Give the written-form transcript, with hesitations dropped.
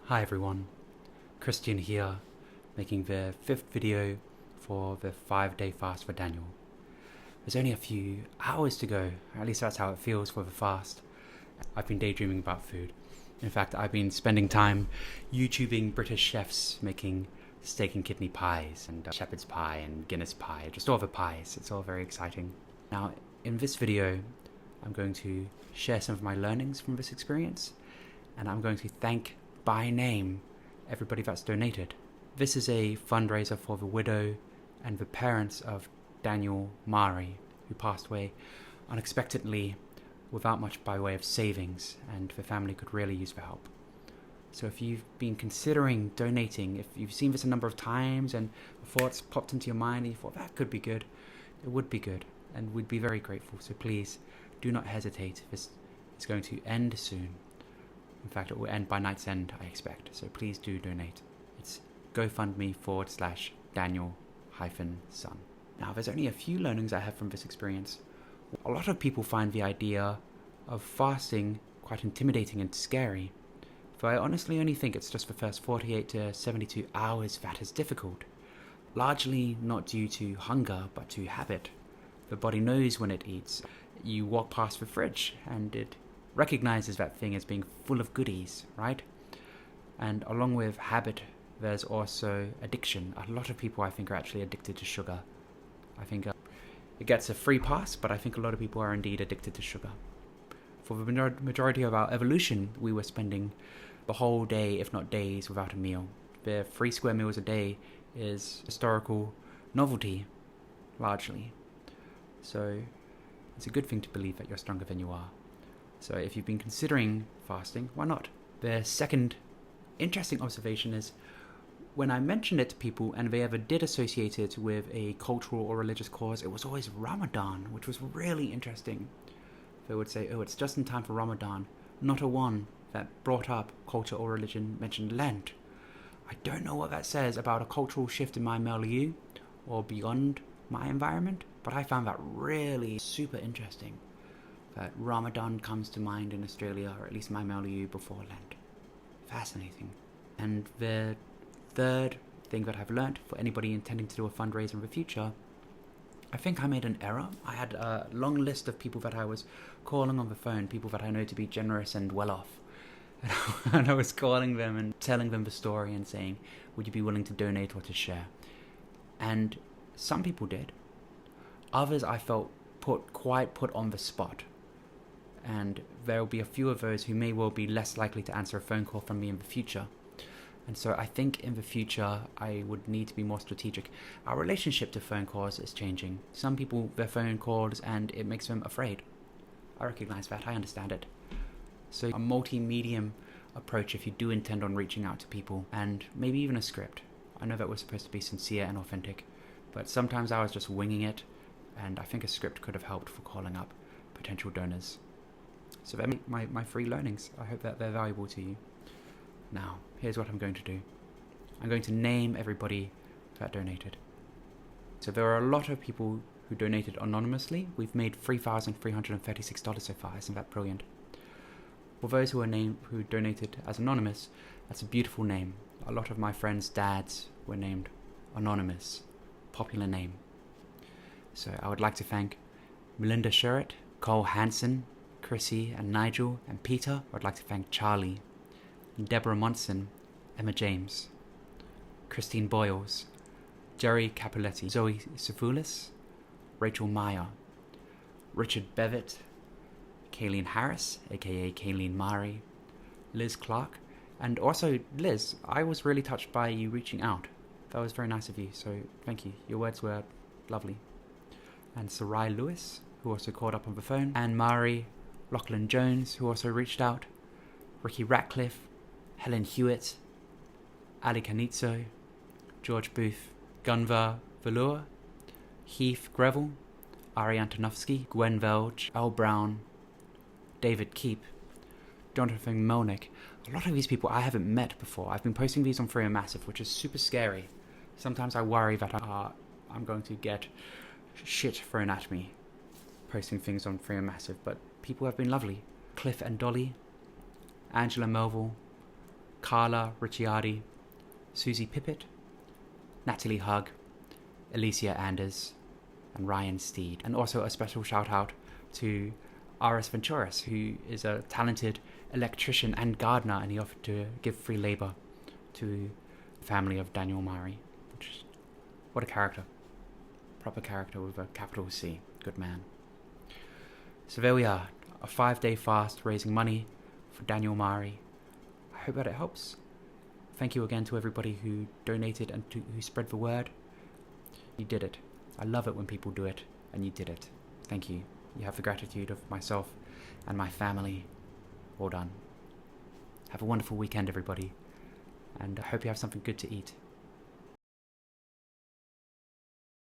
Hi everyone, Christian here, making the 5th video for the 5-day fast for Daniel. There's only a few hours to go, or at least that's how it feels for the fast. I've been daydreaming about food. In fact, I've been spending time YouTubing British chefs making steak and kidney pies and shepherd's pie and Guinness pie, just all the pies. It's all very exciting. Now, in this video, I'm going to share some of my learnings from this experience, and I'm going to thank by name everybody that's donated. This is a fundraiser for the widow and the parents of Daniel Mari, who passed away unexpectedly without much by way of savings, and the family could really use the help. So if you've been considering donating, if you've seen this a number of times and the thoughts popped into your mind and you thought that could be good, it would be good, and we'd be very grateful. So please do not hesitate. This is going to end soon. In fact, it will end by night's end, I expect. So please do donate. It's GoFundMe/Daniel-Son. Now, there's only a few learnings I have from this experience. A lot of people find the idea of fasting quite intimidating and scary. Though I honestly only think it's just the first 48 to 72 hours that is difficult. Largely not due to hunger, but to habit. The body knows when it eats. You walk past the fridge and it recognizes that thing as being full of goodies, right? And along with habit, there's also addiction. A lot of people, I think, are actually addicted to sugar. I think it gets a free pass, but I think a lot of people are indeed addicted to sugar. For the majority of our evolution, we were spending the whole day, if not days, without a meal. The 3 square meals a day is historical novelty, largely. So it's a good thing to believe that you're stronger than you are. So if you've been considering fasting, why not? The second interesting observation is when I mentioned it to people and they ever did associate it with a cultural or religious cause, it was always Ramadan, which was really interesting. They would say, oh, it's just in time for Ramadan. Not a one that brought up culture or religion mentioned Lent. I don't know what that says about a cultural shift in my milieu or beyond my environment, but I found that really super interesting. That Ramadan comes to mind in Australia, or at least my milieu, before Lent. Fascinating. And the third thing that I've learnt for anybody intending to do a fundraiser in the future, I think I made an error. I had a long list of people that I was calling on the phone, people that I know to be generous and well off. And I was calling them and telling them the story and saying, would you be willing to donate or to share? And some people did. Others I felt put on the spot. And there will be a few of those who may well be less likely to answer a phone call from me in the future. And so I think in the future I would need to be more strategic. Our relationship to phone calls is changing. Some people, their phone calls and it makes them afraid. I recognize that, I understand it. So a multi-medium approach if you do intend on reaching out to people, and maybe even a script. I know that we're supposed to be sincere and authentic, but sometimes I was just winging it, and I think a script could have helped for calling up potential donors. So they're my 3 learnings. I hope that they're valuable to you. Now, here's what I'm going to do. I'm going to name everybody that donated. So there are a lot of people who donated anonymously. We've made $3,336 so far. Isn't that brilliant? For those who donated as anonymous, that's a beautiful name. A lot of my friends' dads were named Anonymous. Popular name. So I would like to thank Melinda Sherritt, Cole Hansen, Chrissy and Nigel and Peter. I'd like to thank Charlie, Deborah Monson, Emma James, Christine Boyles, Jerry Capuletti, Zoe Sifoulis, Rachel Meyer, Richard Bevitt, Kayleen Harris, aka Kayleen Mari, Liz Clark, and also Liz, I was really touched by you reaching out. That was very nice of you, so thank you. Your words were lovely. And Sarai Lewis, who also called up on the phone, Anne Mari, Lachlan Jones, who also reached out, Ricky Ratcliffe, Helen Hewitt, Ali Canizzo, George Booth, Gunvar Velour, Heath Greville, Ari Antonovsky, Gwen Velge, Al Brown, David Keep, Jonathan Melnick. A lot of these people I haven't met before. I've been posting these on Free and Massive, which is super scary. Sometimes I worry that I'm going to get shit thrown at me posting things on Free and Massive, but people have been lovely. Cliff and Dolly, Angela Melville, Carla Ricciardi, Susie Pippett, Natalie Hugg, Alicia Anders, and Ryan Steed. And also a special shout out to Aris Venturis, who is a talented electrician and gardener, and he offered to give free labour to the family of Daniel Mari. What a character. Proper character with a capital C. Good man. So there we are, a 5-day fast raising money for Daniel Mari. I hope that it helps. Thank you again to everybody who donated and who spread the word. You did it. I love it when people do it, and you did it. Thank you. You have the gratitude of myself and my family. All done. Have a wonderful weekend, everybody, and I hope you have something good to eat.